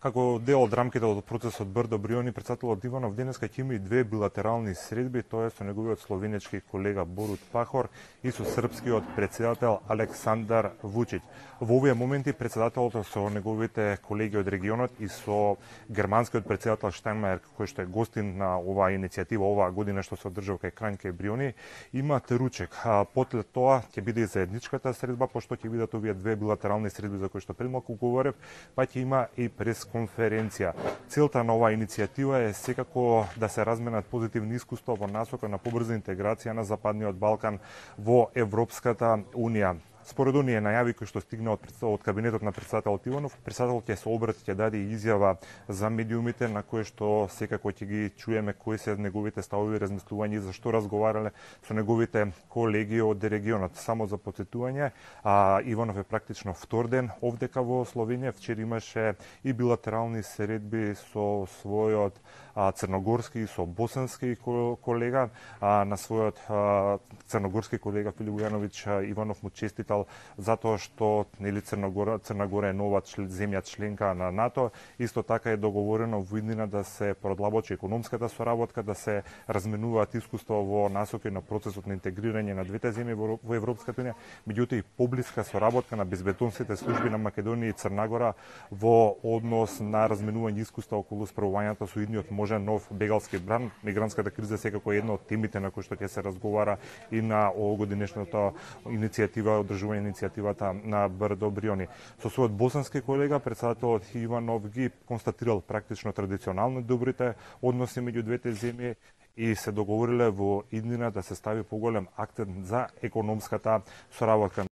Како дел од рамките од процесот Брдо Бриони, председателот Иванов денеска ќе има и две билатерални средби, тоа е со неговиот словенечки колега Борут Пахор и со српскиот председател Александар Вучиќ. Во овие моменти председателот со неговите колеги од регионот и со германскиот председател Штајнмајер, кој што е гостин на оваа иницијатива оваа година што се одржува кај Кранјке Бриони, имаат ручек. Потлед тоа ќе биде и заедничката средба, пошто ќе бидат овие две билатерални средби за кои што пред малку говорев, па ќе има и пресконференција. Целта на оваа иницијатива е секако да се разменат позитивни искуства во насока на побрза интеграција на Западниот Балкан во Европската Унија. Според оние најави кои што стигна од кабинетот на председателот Иванов, председателот ќе се обрати, ќе даде изјава за медиумите на кои што секако ќе ги чуеме кои се неговите ставови, размислувања и за што разговарале со неговите колеги од регионот. Само за потсетување, Иванов е практично втор ден овдека во Словенија. Вчера имаше и билатерални средби со својот црногорски и со босански колега. На својот црногорски колега Филип Бујановиќ Иванов му честитал затоа што Црна Гора е нова земја членка на НАТО. Исто така е договорено во иднина да се продлабочи економската соработка, да се разменуваат искуства во насоки на процесот на интегрирање на двете земји во Европската Унија, меѓутоа и поблиска соработка на безбедносните служби на Македонија и Црна Гора во однос на разменување искуства околу справувањето со идниот можен нов бегалски бран. Мигрантската криза секако е една од темите на кои што ќе се разговара и на овогодишната иницијатива, одржување иницијативата на Брдо Бриони. Со својот босански колега председателот Иванов ги констатирал практично традиционално добрите односи меѓу двете земји и се договориле во иднина да се стави поголем акцент за економската соработка.